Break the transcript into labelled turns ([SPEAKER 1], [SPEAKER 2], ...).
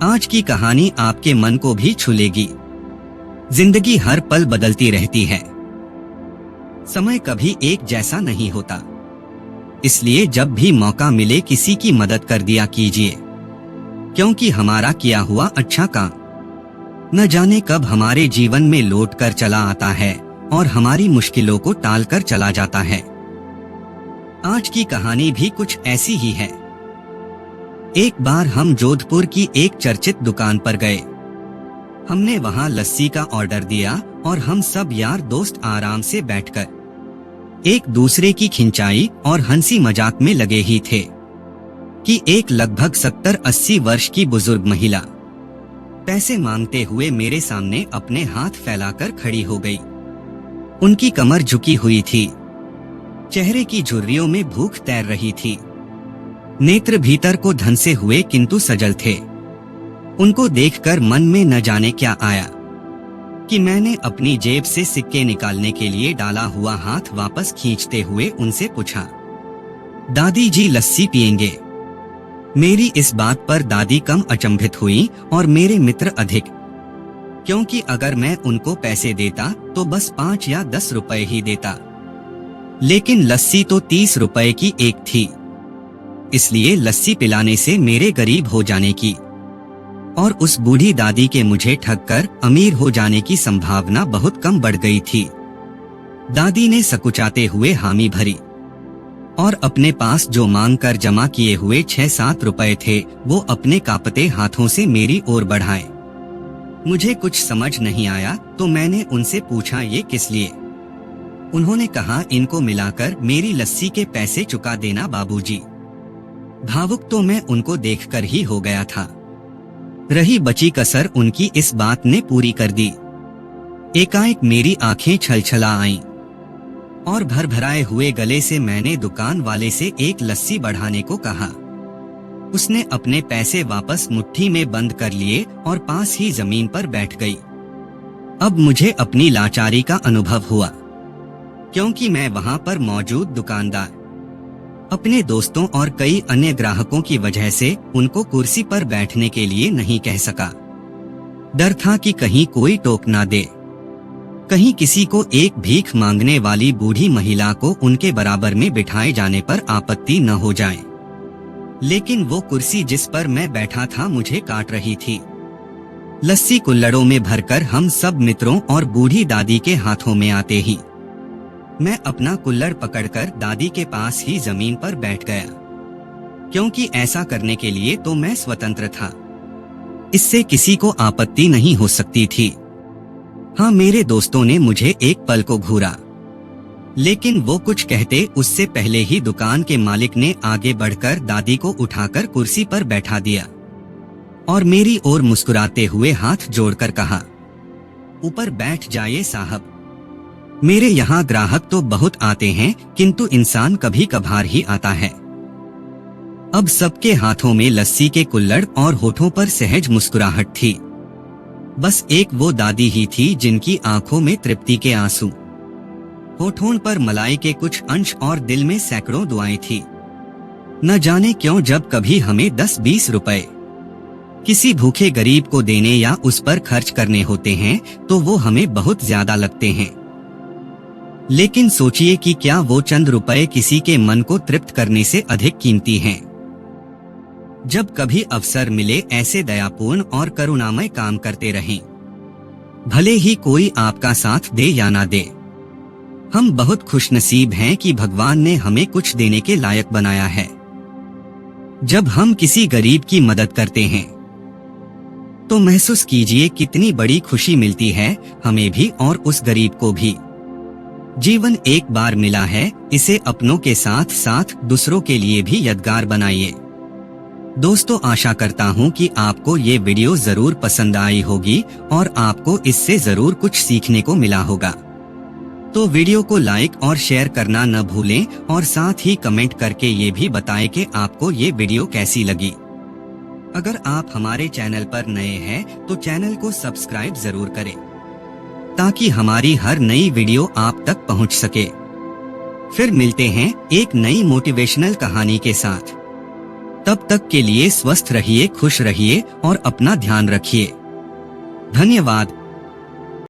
[SPEAKER 1] आज की कहानी आपके मन को भी छू लेगी। जिंदगी हर पल बदलती रहती है। समय कभी एक जैसा नहीं होता। इसलिए जब भी मौका मिले किसी की मदद कर दिया कीजिए, क्योंकि हमारा किया हुआ अच्छा काम न जाने कब हमारे जीवन में लौट कर चला आता है और हमारी मुश्किलों को टाल कर चला जाता है। आज की कहानी भी कुछ ऐसी ही है। एक बार हम जोधपुर की एक चर्चित दुकान पर गए। हमने वहां लस्सी का ऑर्डर दिया और हम सब यार दोस्त आराम से बैठकर एक दूसरे की खिंचाई और हंसी मजाक में लगे ही थे कि एक लगभग 70-80 वर्ष की बुजुर्ग महिला पैसे मांगते हुए मेरे सामने अपने हाथ फैलाकर खड़ी हो गई। उनकी कमर झुकी हुई थी, चेहरे की झुर्रियों में भूख तैर रही थी, नेत्र भीतर को धंसे हुए किंतु सजल थे। उनको देखकर मन में न जाने क्या आया कि मैंने अपनी जेब से सिक्के निकालने के लिए डाला हुआ हाथ वापस खींचते हुए उनसे पूछा, दादी जी लस्सी पिएंगे? मेरी इस बात पर दादी कम अचंभित हुई और मेरे मित्र अधिक, क्योंकि अगर मैं उनको पैसे देता तो बस 5 या 10 रुपए ही देता, लेकिन लस्सी तो 30 रुपए की एक थी। इसलिए लस्सी पिलाने से मेरे गरीब हो जाने की और उस बूढ़ी दादी के मुझे ठगकर अमीर हो जाने की संभावना बहुत कम बढ़ गई थी। दादी ने सकुचाते हुए हामी भरी और अपने पास जो मांग कर जमा किए हुए 6-7 रुपए थे वो अपने कांपते हाथों से मेरी ओर बढ़ाए। मुझे कुछ समझ नहीं आया तो मैंने उनसे पूछा, ये किस लिए? उन्होंने कहा, इनको मिलाकर मेरी लस्सी के पैसे चुका देना बाबूजी। भावुक तो मैं उनको देखकर ही हो गया था। रही बची कसर उनकी इस बात ने पूरी कर दी। एकाएक मेरी आंखें छलछला आईं और भरभराए हुए गले से मैंने दुकान वाले से एक लस्सी बढ़ाने को कहा। उसने अपने पैसे वापस मुट्ठी में बंद कर लिए और पास ही जमीन पर बैठ गई। अब मुझे अपनी लाचारी का अनुभव हुआ, क्योंकि मैं वहां पर मौजूद दुकानदार अपने दोस्तों और कई अन्य ग्राहकों की वजह से उनको कुर्सी पर बैठने के लिए नहीं कह सका। डर था कि कहीं कोई टोक ना दे, कहीं किसी को एक भीख मांगने वाली बूढ़ी महिला को उनके बराबर में बिठाए जाने पर आपत्ति न हो जाए। लेकिन वो कुर्सी जिस पर मैं बैठा था मुझे काट रही थी। लस्सी कुल्हड़ों में भरकर हम सब मित्रों और बूढ़ी दादी के हाथों में आते ही मैं अपना कुल्हड़ पकड़कर दादी के पास ही जमीन पर बैठ गया, क्योंकि ऐसा करने के लिए तो मैं स्वतंत्र था। इससे किसी को आपत्ति नहीं हो सकती थी। हाँ, मेरे दोस्तों ने मुझे एक पल को घूरा, लेकिन वो कुछ कहते उससे पहले ही दुकान के मालिक ने आगे बढ़कर दादी को उठाकर कुर्सी पर बैठा दिया और मेरी ओर मुस्कुराते हुए हाथ जोड़कर कहा, ऊपर बैठ जाइए साहब। मेरे यहाँ ग्राहक तो बहुत आते हैं, किंतु इंसान कभी कभार ही आता है। अब सबके हाथों में लस्सी के कुल्हड़ और होठों पर सहज मुस्कुराहट थी। बस एक वो दादी ही थी जिनकी आंखों में तृप्ति के आंसू, होठों पर मलाई के कुछ अंश और दिल में सैकड़ों दुआएं थी। न जाने क्यों जब कभी हमें 10-20 रुपए किसी भूखे गरीब को देने या उस पर खर्च करने होते हैं तो वो हमें बहुत ज्यादा लगते हैं। लेकिन सोचिए कि क्या वो चंद रुपए किसी के मन को तृप्त करने से अधिक कीमती हैं? जब कभी अवसर मिले ऐसे दयापूर्ण और करुणामय काम करते रहें, भले ही कोई आपका साथ दे या ना दे। हम बहुत खुशनसीब हैं कि भगवान ने हमें कुछ देने के लायक बनाया है। जब हम किसी गरीब की मदद करते हैं तो महसूस कीजिए कितनी बड़ी खुशी मिलती है हमें भी और उस गरीब को भी। जीवन एक बार मिला है, इसे अपनों के साथ साथ दूसरों के लिए भी यादगार बनाइए। दोस्तों, आशा करता हूँ कि आपको ये वीडियो जरूर पसंद आई होगी और आपको इससे जरूर कुछ सीखने को मिला होगा। तो वीडियो को लाइक और शेयर करना न भूलें और साथ ही कमेंट करके ये भी बताएं कि आपको ये वीडियो कैसी लगी। अगर आप हमारे चैनल पर नए हैं तो चैनल को सब्सक्राइब जरूर करें, ताकि हमारी हर नई वीडियो आप तक पहुंच सके। फिर मिलते हैं एक नई मोटिवेशनल कहानी के साथ। तब तक के लिए स्वस्थ रहिए, खुश रहिए और अपना ध्यान रखिए। धन्यवाद।